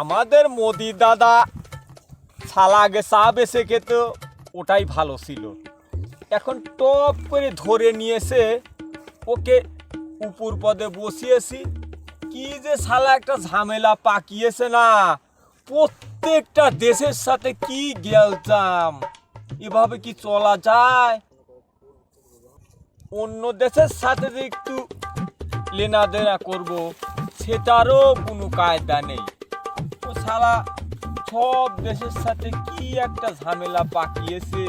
আমাদের মোদি দাদা শালা আগে চা বেছে খেত, ওটাই ভালো ছিল। এখন টপ করে ধরে নিয়েছে, ওকে উপর পদে বসিয়েছি। কি যে শালা একটা ঝামেলা পাকিয়েছে না, প্রত্যেকটা দেশের সাথে কি গেলতাম। এভাবে কি চলা যায়? অন্য দেশের সাথে যে একটু লেনা দেনা করবো, সেটারও কোনো কায়দা নেই। ও শালা সব দেশের সাথে কি একটা ঝামেলা পাকিয়েছে।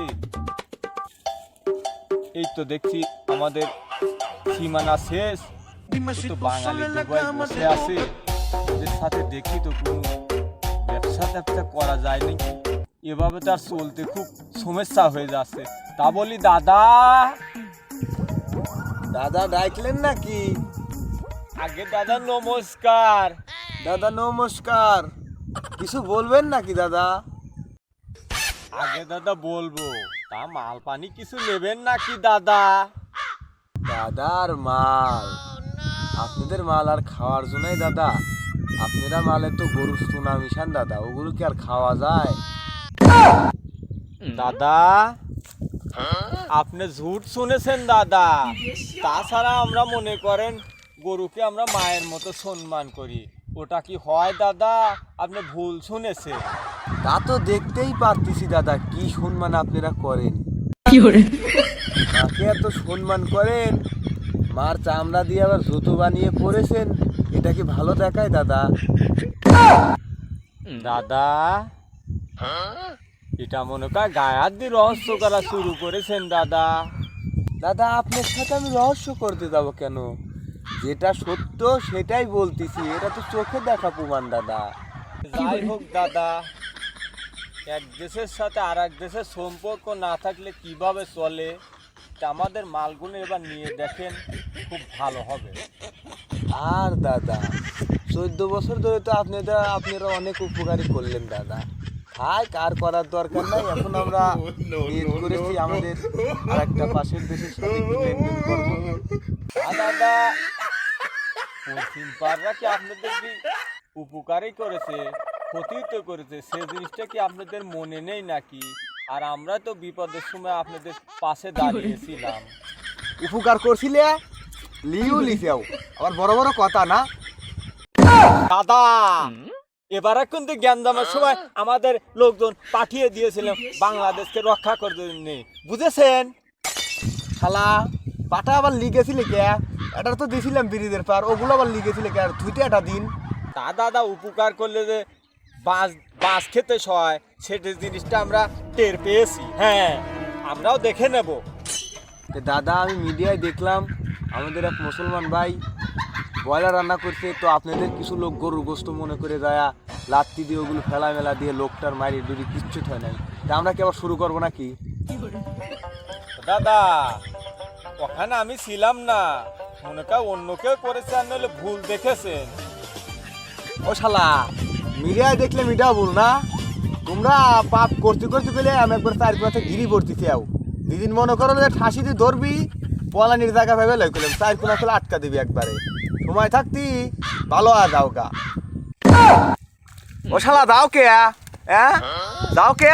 এই তো দেখছি আমাদের সীমানা শেষ, তো বাঙালি দুবাই বসে আছে। ওদের সাথে দেখি তো কোনো ব্যবসা ট্যাবসা করা যায় নাকি। এভাবে তার চলতে খুব সমস্যা হয়ে যাচ্ছে। তা বলি দাদা। দাদা ডাকলেন নাকি? আগে দাদা নমস্কার। দাদা নমস্কার। কিছু বলবেন নাকি দাদা? আগে দাদা বলবো, তা মাল পানি কিছু নেবেন নাকি দাদা? দাদার মাল? আপনাদের মাল আর খাওয়ার জন্যই দাদা? আপনারা মালে তো গরু সোনা মিশান দাদা, ওগুলো কি আর খাওয়া যায়? দাদা আপনি ঝুট শুনেছেন দাদা। তাছাড়া আমরা মনে করেন গরুকে আমরা মায়ের মতো সম্মান করি, ওটা কি হয় দাদা? আপনি ভুল শুনেছেন। তা তো দেখতেই পারতেছি দাদা, কি সম্মান আপনারা করেন। মাকে এত সম্মান করেন, মার চামড়া দিয়ে আবার জুতো বানিয়ে পরেছেন, এটা কি ভালো দেখায় দাদা? দাদা এটা মনে কর গায়ে হাত দিয়ে রহস্য করা শুরু করেছেন দাদা। দাদা আপনার সাথে আমি রহস্য করতে যাব কেন? যেটা সত্য সেটাই বলতেছি, এটা তো চোখে দেখা প্রমাণ দাদা। যাই হোক দাদা, এক দেশের সাথে আর এক দেশের সম্পর্ক না থাকলে কিভাবে চলে? তা আমাদের মালগুলো এবার নিয়ে দেখেন, খুব ভালো হবে। আর দাদা 14 বছর ধরে তো আপনারা অনেক উপকারী করলেন দাদা। থাক, আর করার দরকার নাই। এখন আমরা নিয়ত করেছি আমাদের আর একটা পাশের দেশের সাথে একটু লেনদেন করবো। দাদা পশ্চিম পাড়রা কি আপনাদের কি উপকারই করেছে, ক্ষতি তো করেছে? সে জিনিসটা কি আপনাদের মনে নেই নাকি? আর আমরা তো বিপদের সময় আপনাদের পাশে দাঁড়িয়েছিলাম। উপকার করছিলে লিও লিখাও, আবার বড় বড় কথা না দাদা। এবারে কিন্তু জ্ঞানদামের সময় আমাদের লোকজন পাঠিয়ে দিয়েছিলেন বাংলাদেশকে রক্ষা করতে, বুঝেছেন? শালা পাটা আবার লিখেছিলে কে? এটা তো দিছিলাম ব্রিজের পার, ওগুলো আবার লিখেছিলে কে? আর ধুইতে একটা দিন। তা দাদা উপকার করলে যে বাস বাস খেতে হয়, সেটা জিনিসটা আমরা টের পেয়েছি। হ্যাঁ, আমরাও দেখে নেব। তো দাদা আমি মিডিয়ায় দেখলাম আমাদের এক মুসলমান ভাই ব্রয়লার রান্না করছে, তো আপনাদের কিছু লোক গরুর গোস্ত মনে করে যায় লাত্তি দিয়ে ওগুলো ফেলা মেলা দিয়ে লোকটার মারি ডুরি কিচ্ছু হয় নাই। তা আমরা কি আবার শুরু করবো নাকি? দাদা ওখানে আমি ছিলাম না, মনে কর অন্য কেউ করেছে, আর নইলে ভুল দেখেছেন। ও শালা মিডিয়ায় দেখলে মিডিয়া বল না, তোমরা পাপ করতে করতে গেলে আমি একবার তার পথে গিরি পড়তেছি। দিদিন মনে করো যে ঠাসি দিয়ে ধরবি, পলানির জায়গা ভেবে লই করলাম চার কোন আসলে আটকা দিবি একবারে। সময় থাকতি ভালো আর যাও গা। ও শালা দাও কে? হ্যাঁ দাও কে?